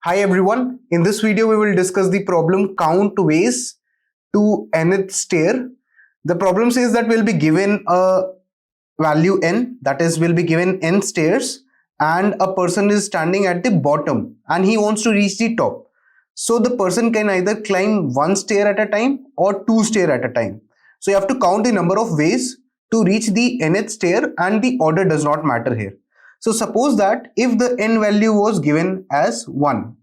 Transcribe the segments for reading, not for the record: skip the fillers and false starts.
Hi everyone, in this video we will discuss the problem count ways to nth stair. The problem says that we'll be given a value n, that is we'll be given n stairs, and a person is standing at the bottom and he wants to reach the top. So the person can either climb one stair at a time or two stair at a time. So you have to count the number of ways to reach the nth stair, and the order does not matter here. So suppose that if the n value was given as 1,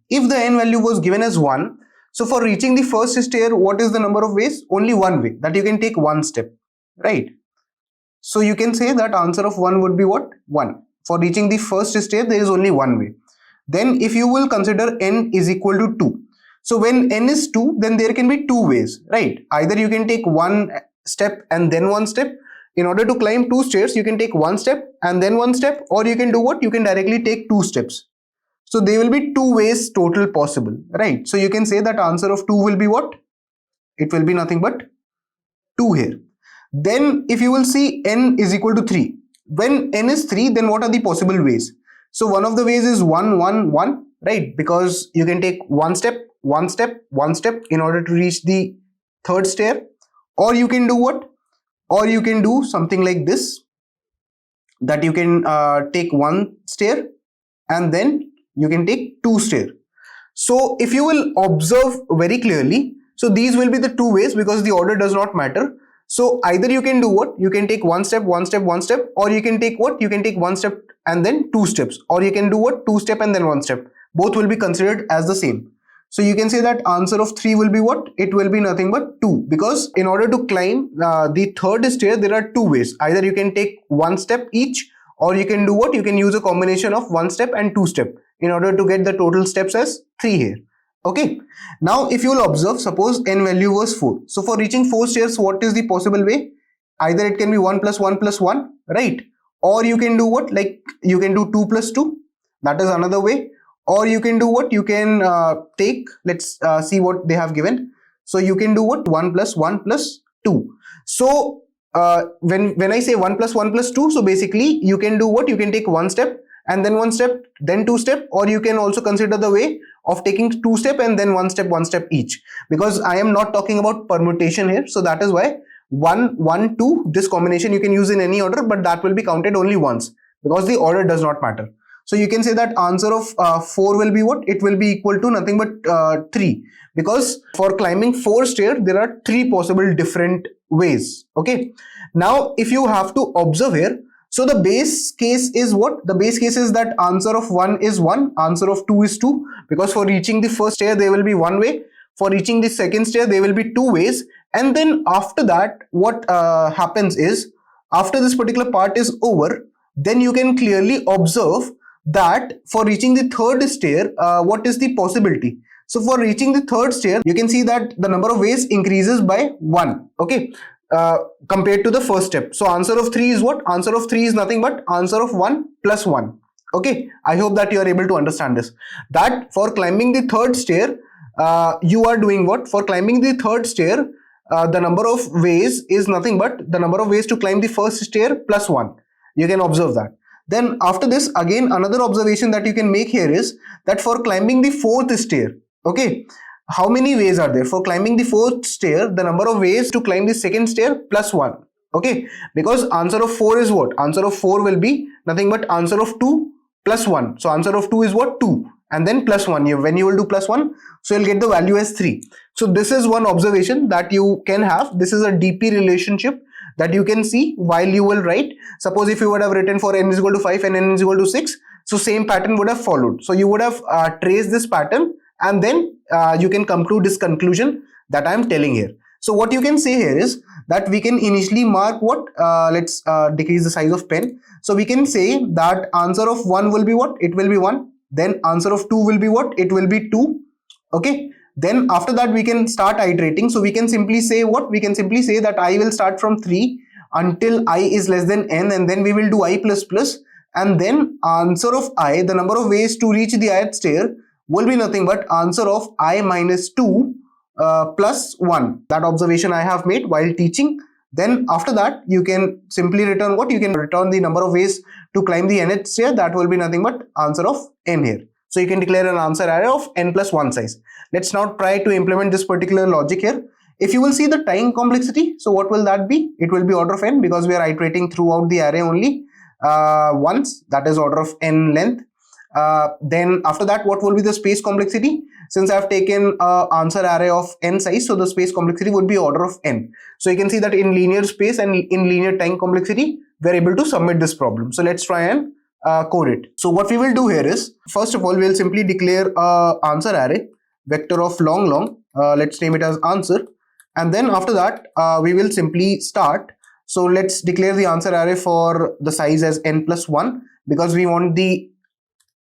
so for reaching the first stair, what is the number of ways? Only one way, that you can take one step, right? So you can say that answer of 1 would be what? 1. For reaching the first stair, there is only one way. Then if you will consider n is equal to 2. So when n is 2, then there can be two ways, right? Either you can take one step and then one step. In order to climb two stairs, you can take one step and then one step, or you can do what? You can directly take two steps. So there will be two ways total possible, right? So you can say that answer of 2 will be what? It will be nothing but 2 here. Then if you will see n is equal to 3. When n is 3, then what are the possible ways? So one of the ways is 1, 1, 1, right? Because you can take one step, one step, one step in order to reach the third stair. Or you can do what? Or you can do something like this, that you can take one stair and then you can take two stair. So if you will observe very clearly, so these will be the two ways because the order does not matter. So either you can do what? You can take one step, one step, one step, or you can take what? You can take one step and then two steps, or you can do what? Two step and then one step. Both will be considered as the same. So you can say that answer of 3 will be what? It will be nothing but 2, because in order to climb the third stair, there are two ways. Either you can take one step each, or you can do what? You can use a combination of one step and two step in order to get the total steps as 3 here. Okay. Now if you will observe, suppose n value was 4. So for reaching 4 stairs, what is the possible way? Either it can be 1 plus 1 plus 1, right? Or you can do what? Like you can do 2 plus 2. That is another way. Or you can do what? You can take, let's see what they have given. So you can do what? 1 plus 1 plus 2. So when I say 1 plus 1 plus 2, so basically you can do what? You can take one step and then one step, then two step, or you can also consider the way of taking two step and then one step each, because I am not talking about permutation here. So that is why 1, 1, 2, this combination you can use in any order, but that will be counted only once because the order does not matter. So you can say that answer of 4 will be what? It will be equal to nothing but 3, because for climbing 4 stairs, there are 3 possible different ways. Okay. Now, if you have to observe here, so the base case is what? The base case is that answer of 1 is 1, answer of 2 is 2, because for reaching the first stair, there will be one way. For reaching the second stair, there will be two ways. And then after that, what happens is, after this particular part is over, then you can clearly observe that for reaching the third stair, what is the possibility? So for reaching the third stair, you can see that the number of ways increases by 1, okay, compared to the first step. So answer of 3 is what? Answer of 3 is nothing but answer of 1 plus 1. Okay, I hope that you are able to understand this. That for climbing the third stair, you are doing what? For climbing the third stair, the number of ways is nothing but the number of ways to climb the first stair plus 1. You can observe that. Then after this, again, another observation that you can make here is that for climbing the fourth stair, okay, how many ways are there? For climbing the fourth stair, the number of ways to climb the second stair plus 1. Okay, because answer of 4 is what? Answer of 4 will be nothing but answer of 2 plus 1. So answer of 2 is what? 2. And then plus 1. When you will do plus 1, so you'll get the value as 3. So this is one observation that you can have. This is a DP relationship that you can see while you will write. Suppose if you would have written for n is equal to 5 and n is equal to 6, so same pattern would have followed. So you would have traced this pattern, and then you can come to this conclusion that I am telling here. So what you can say here is that we can initially mark what? Let's decrease the size of pen. So we can say that answer of 1 will be what? It will be 1. Then answer of 2 will be what? It will be 2. Okay. Then after that we can start iterating. So we can simply say what? We can simply say that I will start from 3 until I is less than n, and then we will do I plus plus, and then answer of I, the number of ways to reach the ith stair, will be nothing but answer of I minus 2 plus 1. That observation I have made while teaching. Then after that you can simply return what? You can return the number of ways to climb the nth stair. That will be nothing but answer of n here. So you can declare an answer array of n plus 1 size. Let's now try to implement this particular logic here. If you will see the time complexity, so what will that be? It will be order of n, because we are iterating throughout the array only once, that is order of n length. Then after that, what will be the space complexity? Since I have taken answer array of n size, so the space complexity would be order of n. So you can see that in linear space and in linear time complexity, we are able to submit this problem. So let's try and code it. So what we will do here is, first of all, we'll simply declare a answer array vector of long. Let's name it as answer, and then after that we will simply start. So let's declare the answer array for the size as n plus 1, because we want the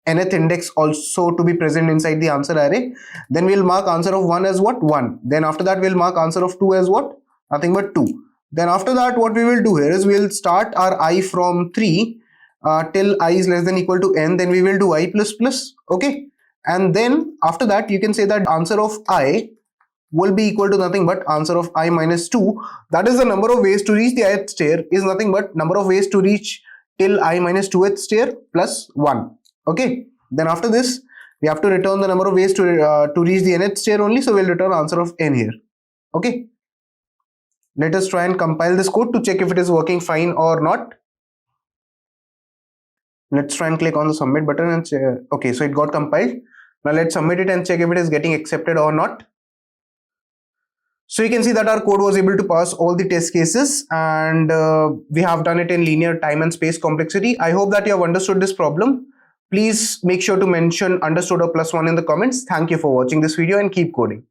nth index also to be present inside the answer array. Then we'll mark answer of 1 as what? 1. Then after that we'll mark answer of 2 as what? Nothing but 2. Then after that, what we will do here is we'll start our I from 3 till I is less than equal to n. Then we will do I plus plus, okay? And then after that, you can say that answer of I will be equal to nothing but answer of I minus 2. That is the number of ways to reach the ith stair, is nothing but number of ways to reach till I minus 2th stair plus 1. Okay, then after this we have to return the number of ways to reach the nth stair only, so we'll return answer of n here. Okay, let us try and compile this code to check if it is working fine or not. Let's try and click on the submit button and check. Okay, so it got compiled. Now let's submit it and check if it is getting accepted or not. So you can see that our code was able to pass all the test cases, and we have done it in linear time and space complexity. I hope that you have understood this problem. Please make sure to mention understood or +1 in the comments. Thank you for watching this video and keep coding.